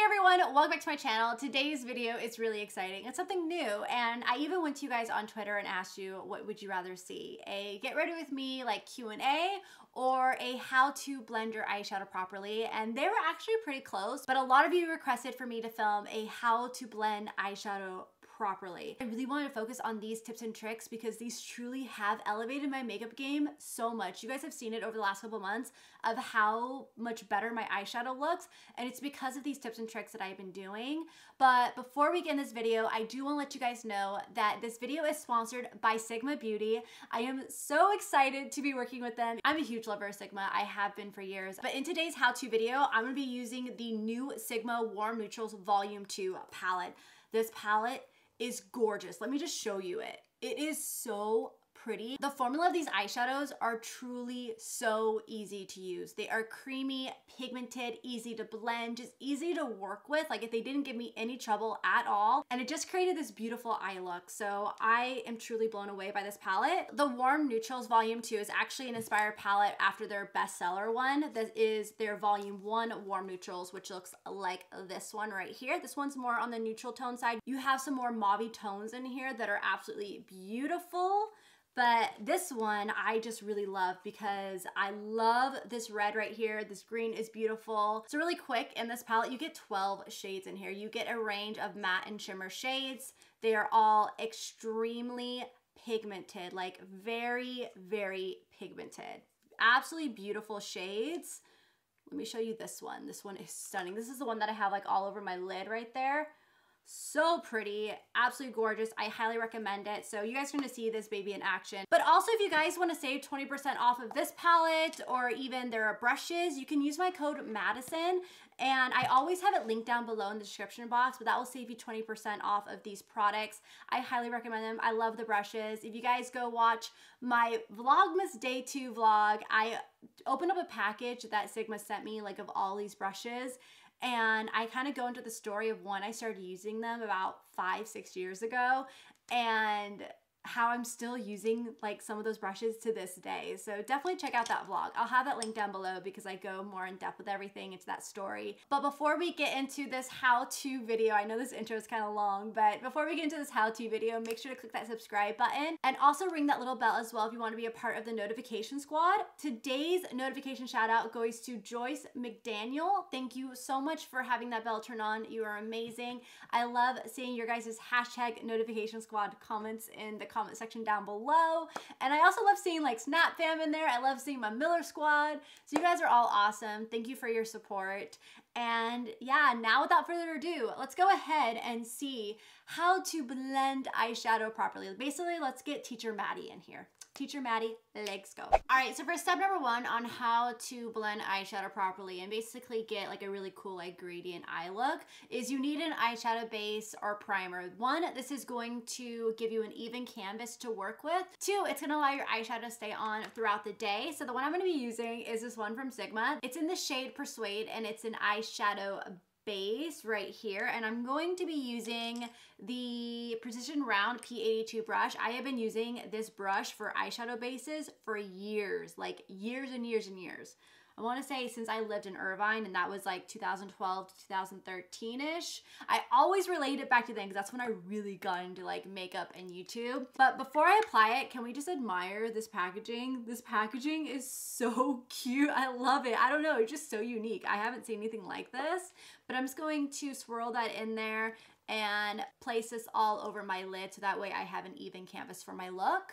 everyone, welcome back to my channel. Today's video is really exciting. It's something new, and I even went to you guys on Twitter and asked you what would you rather see, a get ready with me like Q&A or a how to blend your eyeshadow properly, and they were actually pretty close, but a lot of you requested for me to film a how to blend eyeshadow properly. I really wanted to focus on these tips and tricks because these truly have elevated my makeup game so much. You guys have seen it over the last couple months of how much better my eyeshadow looks, and it's because of these tips and tricks that I've been doing. But before we get in this video, I do want to let you guys know that this video is sponsored by Sigma Beauty. I am so excited to be working with them. I'm a huge lover of Sigma. I have been for years. But in today's how-to video, I'm going to be using the new Sigma Warm Neutrals Volume 2 palette. This palette is gorgeous. Let me just show you it. It is so pretty. The formula of these eyeshadows are truly so easy to use. They are creamy, pigmented, easy to blend, just easy to work with. Like if they didn't give me any trouble at all. And it just created this beautiful eye look. So I am truly blown away by this palette. The Warm Neutrals Volume 2 is actually an inspired palette after their bestseller one. That is their Volume 1 Warm Neutrals, which looks like this one right here. This one's more on the neutral tone side. You have some more mauve tones in here that are absolutely beautiful. But this one I just really love because I love this red right here. This green is beautiful. So really quick, in this palette, you get 12 shades in here. You get a range of matte and shimmer shades. They are all extremely pigmented, like very, very pigmented. Absolutely beautiful shades. Let me show you this one. This one is stunning. This is the one that I have like all over my lid right there. So pretty, absolutely gorgeous. I highly recommend it. So you guys are gonna see this baby in action. But also if you guys wanna save 20% off of this palette or even their brushes, you can use my code Madison. And I always have it linked down below in the description box, but that will save you 20% off of these products. I highly recommend them. I love the brushes. If you guys go watch my Vlogmas Day 2 vlog, I opened up a package that Sigma sent me like of all these brushes. And I kind of go into the story of when I started using them about 5-6 years ago and how I'm still using like some of those brushes to this day. So definitely check out that vlog. I'll have that link down below because I go more in depth with everything into that story. But before we get into this how-to video, I know this intro is kind of long, but before we get into this how-to video, make sure to click that subscribe button and also ring that little bell as well if you want to be a part of the notification squad. Today's notification shout out goes to Joyce McDaniel. Thank you so much for having that bell turn on. You are amazing. I love seeing your guys' hashtag notification squad comments in the comment section down below. And I also love seeing like Snap Fam in there. I love seeing my Miller squad. So you guys are all awesome. Thank you for your support. And yeah, now without further ado, let's go ahead and see how to blend eyeshadow properly. Basically, let's get Teacher Maddie in here. Teacher Maddie, let's go. All right, so for step number one on how to blend eyeshadow properly and basically get like a really cool like gradient eye look is you need an eyeshadow base or primer. One, this is going to give you an even canvas to work with. Two, it's gonna allow your eyeshadow to stay on throughout the day. So the one I'm gonna be using is this one from Sigma. It's in the shade Persuade and it's an eyeshadow base right here, and I'm going to be using the Precision Round P82 brush. I have been using this brush for eyeshadow bases for years, like years and years and years. I want to say since I lived in Irvine, and that was like 2012 to 2013-ish. I always relate it back to then because that's when I really got into like makeup and YouTube. But before I apply it, can we just admire this packaging? This packaging is so cute. I love it. I don't know, it's just so unique. I haven't seen anything like this, but I'm just going to swirl that in there and place this all over my lid so that way I have an even canvas for my look.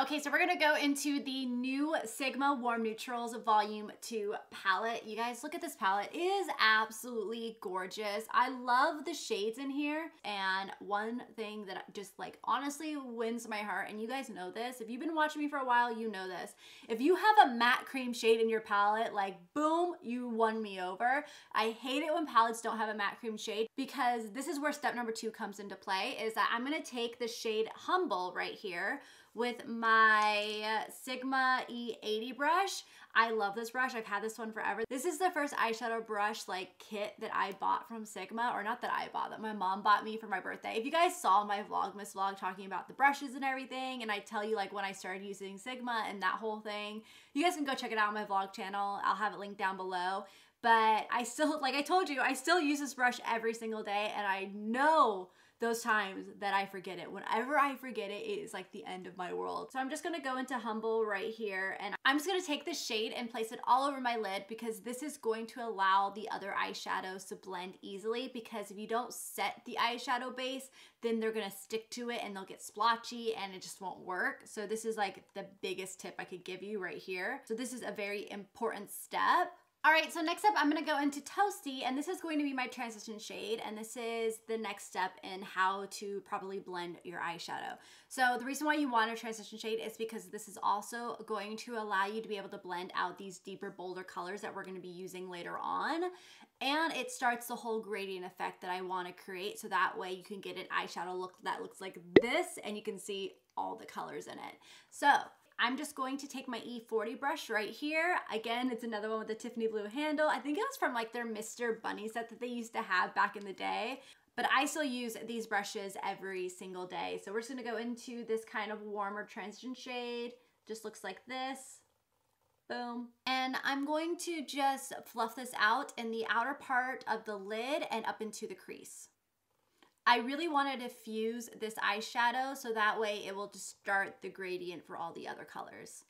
Okay, so we're gonna go into the new Sigma Warm Neutrals Volume 2 palette. You guys, look at this palette. It is absolutely gorgeous. I love the shades in here. And one thing that just like honestly wins my heart, and you guys know this, if you've been watching me for a while, you know this. If you have a matte cream shade in your palette, like boom, you won me over. I hate it when palettes don't have a matte cream shade because this is where step number 2 comes into play, is that I'm gonna take the shade Humble right here with my Sigma E80 brush. I love this brush. I've had this one forever. This is the first eyeshadow brush like kit that I bought from Sigma, or not that I bought, that my mom bought me for my birthday. If you guys saw my Vlogmas vlog talking about the brushes and everything, and I tell you like when I started using Sigma and that whole thing, you guys can go check it out on my vlog channel. I'll have it linked down below. but I still, like I told you, I still use this brush every single day, and I know those times that I forget it. Whenever I forget it, it is like the end of my world. So I'm just gonna go into Humble right here, and I'm just gonna take this shade and place it all over my lid, because this is going to allow the other eyeshadows to blend easily, because if you don't set the eyeshadow base, then they're gonna stick to it and they'll get splotchy and it just won't work. So this is like the biggest tip I could give you right here. So this is a very important step. All right, so next up, I'm gonna go into Toasty, and this is going to be my transition shade, and this is the next step in how to properly blend your eyeshadow. So the reason why you want a transition shade is because this is also going to allow you to be able to blend out these deeper, bolder colors that we're gonna be using later on. And it starts the whole gradient effect that I wanna create, so that way you can get an eyeshadow look that looks like this, and you can see all the colors in it. So I'm just going to take my E40 brush right here. Again, it's another one with the Tiffany blue handle. I think it was from like their Mr. Bunny set that they used to have back in the day. But I still use these brushes every single day. So we're just gonna go into this kind of warmer transition shade. Just looks like this. Boom. And I'm going to just fluff this out in the outer part of the lid and up into the crease. I really want to diffuse this eyeshadow so that way it will just start the gradient for all the other colors.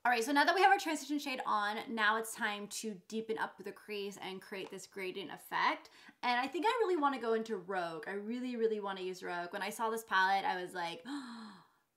All right, so now that we have our transition shade on, now it's time to deepen up the crease and create this gradient effect. And I think I really want to go into Rogue. I really, really want to use Rogue. When I saw this palette, I was like, oh,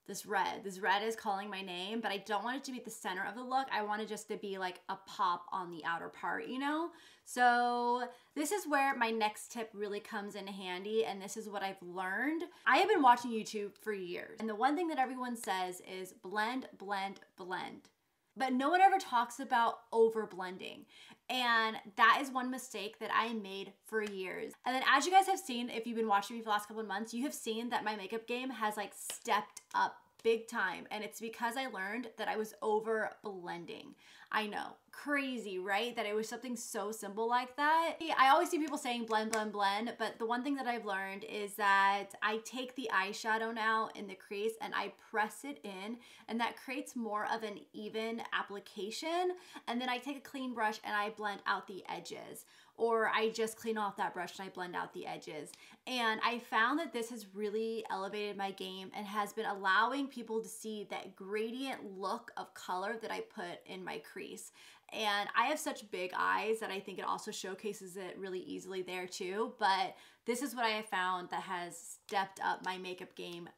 this red is calling my name, but I don't want it to be at the center of the look. I want it just to be like a pop on the outer part, you know? So this is where my next tip really comes in handy, and this is what I've learned. I have been watching YouTube for years, and the one thing that everyone says is blend, blend, blend. But no one ever talks about over blending. And that is one mistake that I made for years. And then as you guys have seen, if you've been watching me for the last couple of months, you have seen that my makeup game has like stepped up big time. And it's because I learned that I was over blending. I know, crazy, right? That it was something so simple like that. I always see people saying blend, blend, blend, but the one thing that I've learned is that I take the eyeshadow now in the crease and I press it in, and that creates more of an even application. And then I take a clean brush and I blend out the edges, or I just clean off that brush and I blend out the edges. And I found that this has really elevated my game and has been allowing people to see that gradient look of color that I put in my crease. And I have such big eyes that I think it also showcases it really easily there too. But this is what I have found that has stepped up my makeup game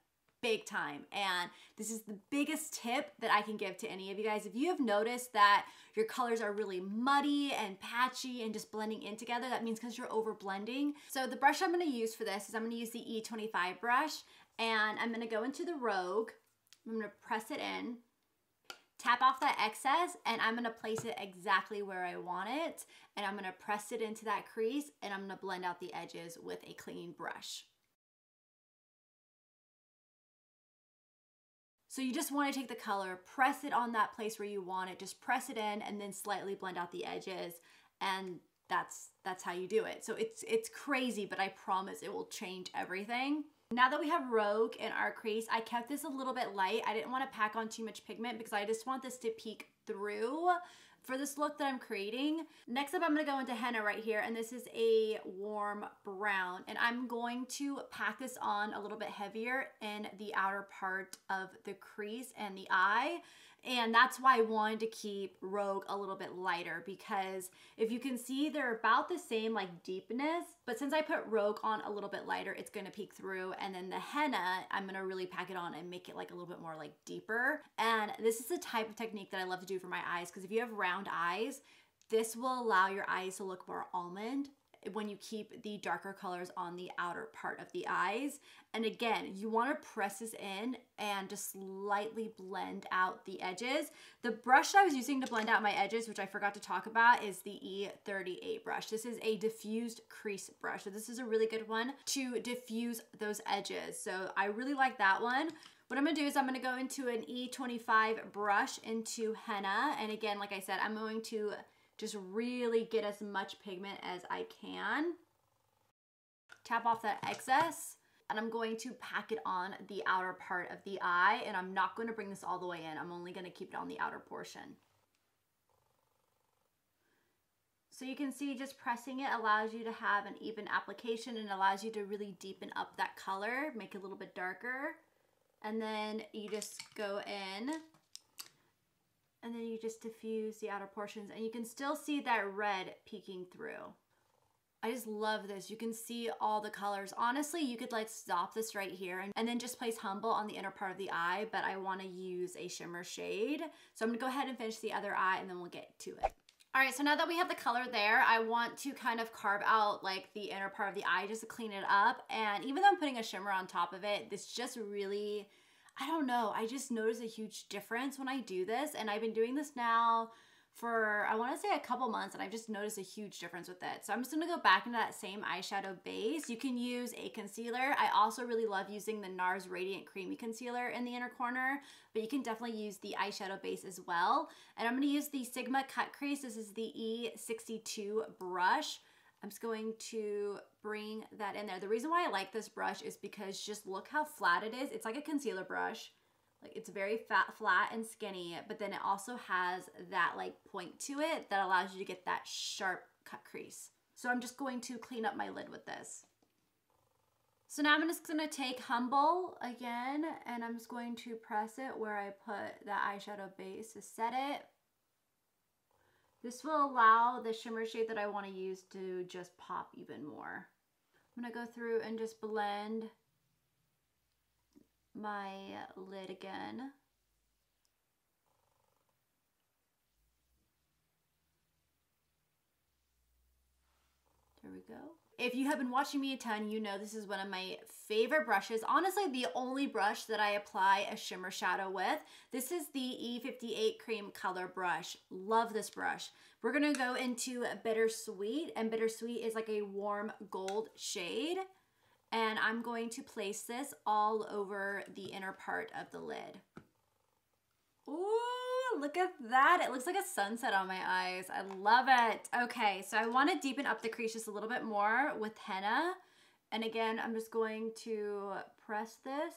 big time. And this is the biggest tip that I can give to any of you guys. If you have noticed that your colors are really muddy and patchy and just blending in together, that means because you're over blending. So the brush I'm going to use for this is I'm going to use the E25 brush, and I'm going to go into the Rogue. I'm going to press it in, tap off that excess, and I'm going to place it exactly where I want it. And I'm going to press it into that crease, and I'm going to blend out the edges with a clean brush. So you just want to take the color, press it on that place where you want it, just press it in, and then slightly blend out the edges, and that's how you do it. So it's crazy, but I promise it will change everything. Now that we have Rogue in our crease, I kept this a little bit light. I didn't want to pack on too much pigment because I just want this to peek through for this look that I'm creating. Next up, I'm gonna go into henna right here, and this is a warm brown, and I'm going to pack this on a little bit heavier in the outer part of the crease and the eye. And that's why I wanted to keep Rogue a little bit lighter, because if you can see, they're about the same like deepness, but since I put Rogue on a little bit lighter, it's gonna peek through. And then the henna, I'm gonna really pack it on and make it like a little bit more like deeper. And this is the type of technique that I love to do for my eyes, because if you have round eyes, this will allow your eyes to look more almond when you keep the darker colors on the outer part of the eyes. And again, you want to press this in and just slightly blend out the edges. The brush I was using to blend out my edges, which I forgot to talk about, is the E38 brush. This is a diffused crease brush. So this is a really good one to diffuse those edges. So I really like that one. What I'm gonna do is I'm gonna go into an E25 brush into henna. And again, like I said, I'm going to just really get as much pigment as I can. Tap off that excess, and I'm going to pack it on the outer part of the eye, and I'm not going to bring this all the way in. I'm only going to keep it on the outer portion. So you can see just pressing it allows you to have an even application and allows you to really deepen up that color, make it a little bit darker. And then you just go in and then you just diffuse the outer portions and you can still see that red peeking through. I just love this. You can see all the colors. Honestly, you could like stop this right here and then just place Humble on the inner part of the eye, but I want to use a shimmer shade. So I'm gonna go ahead and finish the other eye and then we'll get to it. All right, so now that we have the color there, I want to kind of carve out like the inner part of the eye just to clean it up. And even though I'm putting a shimmer on top of it, this just really, I don't know, I just notice a huge difference when I do this. And I've been doing this now for, I want to say a couple months, and I've just noticed a huge difference with it. So I'm just going to go back into that same eyeshadow base. You can use a concealer. I also really love using the NARS Radiant Creamy Concealer in the inner corner, but you can definitely use the eyeshadow base as well. And I'm going to use the Sigma Cut Crease. This is the E62 brush. I'm just going to bring that in there. The reason why I like this brush is because just look how flat it is. It's like a concealer brush. Like it's very flat and skinny, but then it also has that like point to it that allows you to get that sharp cut crease. So I'm just going to clean up my lid with this. So now I'm just gonna take Humble again, and I'm just going to press it where I put the eyeshadow base to set it. This will allow the shimmer shade that I wanna use to just pop even more. I'm gonna go through and just blend my lid again. There we go. If you have been watching me a ton, you know this is one of my favorite brushes. Honestly, the only brush that I apply a shimmer shadow with. This is the E58 Cream Color Brush. Love this brush. We're gonna go into Bittersweet, and Bittersweet is like a warm gold shade. And I'm going to place this all over the inner part of the lid. Ooh, look at that. It looks like a sunset on my eyes. I love it. Okay, so I want to deepen up the crease just a little bit more with henna. And again, I'm just going to press this.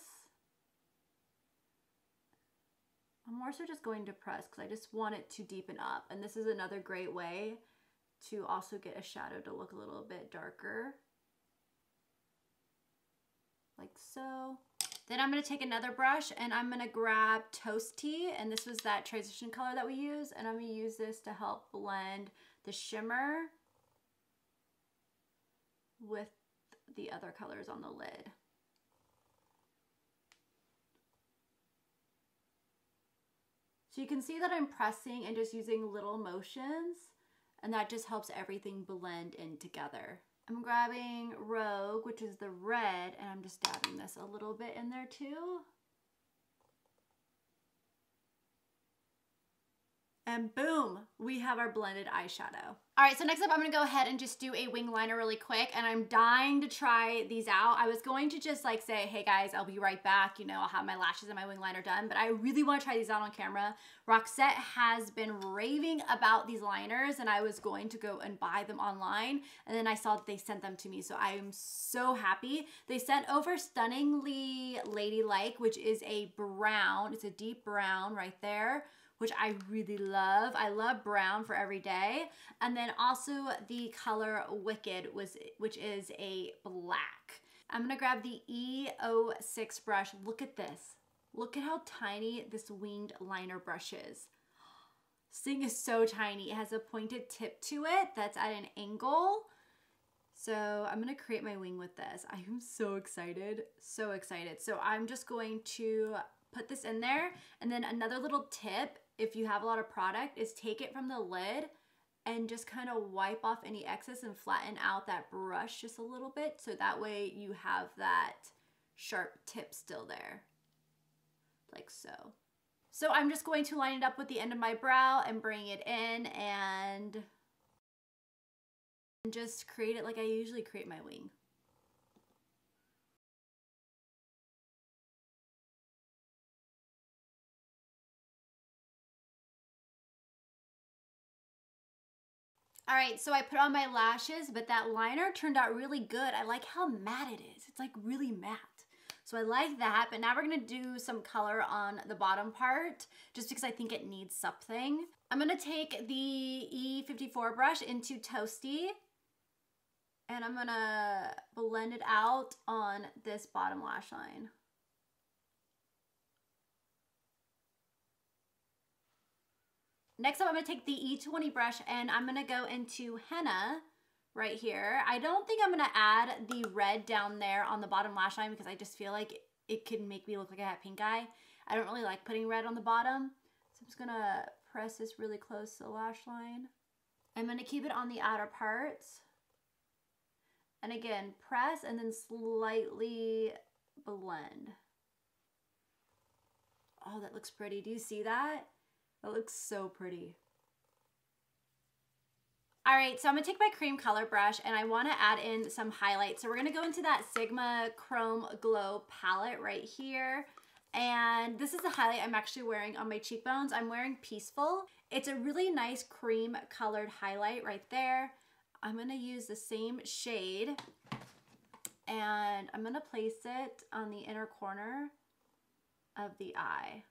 I'm more so just going to press because I just want it to deepen up. And this is another great way to also get a shadow to look a little bit darker. Like so. Then I'm going to take another brush and I'm going to grab Toast Tea, and this was that transition color that we use, and I'm going to use this to help blend the shimmer with the other colors on the lid. So you can see that I'm pressing and just using little motions, and that just helps everything blend in together. I'm grabbing Rogue, which is the red, and I'm just dabbing this a little bit in there too. And boom, we have our blended eyeshadow. All right, so next up I'm gonna go ahead and just do a wing liner really quick, and I'm dying to try these out. I was going to just like say, hey guys, I'll be right back. You know, I'll have my lashes and my wing liner done, but I really wanna try these out on camera. Roxette has been raving about these liners, and I was going to go and buy them online, and then I saw that they sent them to me, so I am so happy. They sent over Stunningly Ladylike, which is a brown, it's a deep brown right there, which I really love. I love brown for every day. And then also the color Wicked, which is a black. I'm gonna grab the E06 brush. Look at this. Look at how tiny this winged liner brush is. This thing is so tiny. It has a pointed tip to it that's at an angle. So I'm gonna create my wing with this. I am so excited, so excited. So I'm just going to put this in there, and then another little tip, if you have a lot of product, is take it from the lid and just kind of wipe off any excess and flatten out that brush just a little bit, so that way you have that sharp tip still there, like so. So I'm just going to line it up with the end of my brow and bring it in and just create it like I usually create my wing. All right, so I put on my lashes, but that liner turned out really good. I like how matte it is. It's like really matte. So I like that, but now we're gonna do some color on the bottom part just because I think it needs something. I'm gonna take the E54 brush into Toasty and I'm gonna blend it out on this bottom lash line. Next up, I'm gonna take the E20 brush and I'm gonna go into henna right here. I don't think I'm gonna add the red down there on the bottom lash line because I just feel like it could make me look like I have pink eye. I don't really like putting red on the bottom. So I'm just gonna press this really close to the lash line. I'm gonna keep it on the outer parts. And again, press and then slightly blend. Oh, that looks pretty. Do you see that? That looks so pretty. All right, so I'm gonna take my cream color brush and I wanna add in some highlights. So we're gonna go into that Sigma Chrome Glow palette right here. And this is the highlight I'm actually wearing on my cheekbones. I'm wearing Peaceful. It's a really nice cream colored highlight right there. I'm gonna use the same shade and I'm gonna place it on the inner corner of the eye.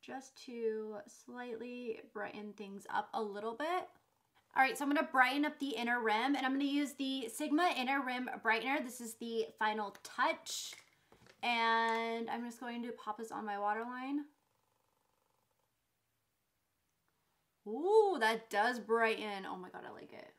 Just to slightly brighten things up a little bit. All right, so I'm gonna brighten up the inner rim and I'm gonna use the Sigma Inner Rim Brightener. This is the Final Touch. And I'm just going to pop this on my waterline. Ooh, that does brighten. Oh my God, I like it.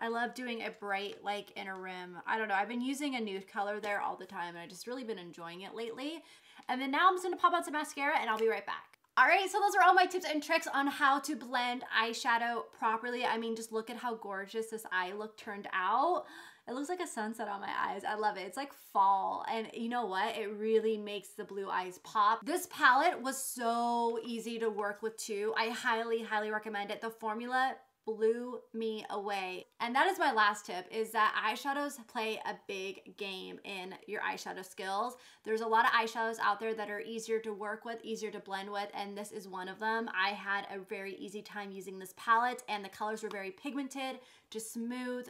I love doing a bright like inner rim. I don't know, I've been using a nude color there all the time and I just really been enjoying it lately. And then now I'm just gonna pop on some mascara and I'll be right back. All right, so those are all my tips and tricks on how to blend eyeshadow properly. I mean, just look at how gorgeous this eye look turned out. It looks like a sunset on my eyes. I love it. It's like fall. And you know what? It really makes the blue eyes pop. This palette was so easy to work with too. I highly, highly recommend it. The formula blew me away. And that is my last tip, is that eyeshadows play a big game in your eyeshadow skills. There's a lot of eyeshadows out there that are easier to work with, easier to blend with, and this is one of them. I had a very easy time using this palette and the colors were very pigmented, just smooth,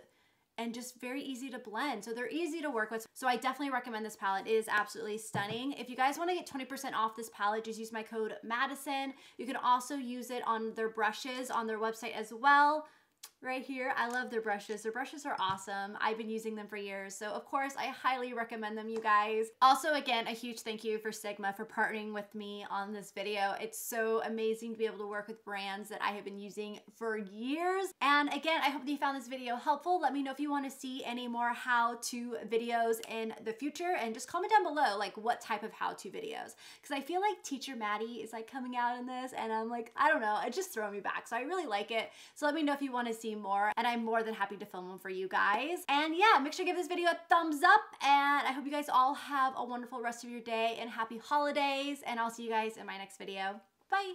and just very easy to blend. So they're easy to work with. So I definitely recommend this palette. It is absolutely stunning. If you guys wanna get 20% off this palette, just use my code Madison. You can also use it on their brushes on their website as well. Right here, I love their brushes. Their brushes are awesome. I've been using them for years. So of course, I highly recommend them, you guys. Also, again, a huge thank you for Sigma for partnering with me on this video. It's so amazing to be able to work with brands that I have been using for years. And again, I hope that you found this video helpful. Let me know if you want to see any more how-to videos in the future, and just comment down below like what type of how-to videos. Because I feel like Teacher Maddie is like coming out in this and I'm like, I don't know, it just throws me back. So I really like it. So let me know if you want to see more and I'm more than happy to film them for you guys. And yeah, make sure to give this video a thumbs up and I hope you guys all have a wonderful rest of your day and happy holidays, and I'll see you guys in my next video. Bye!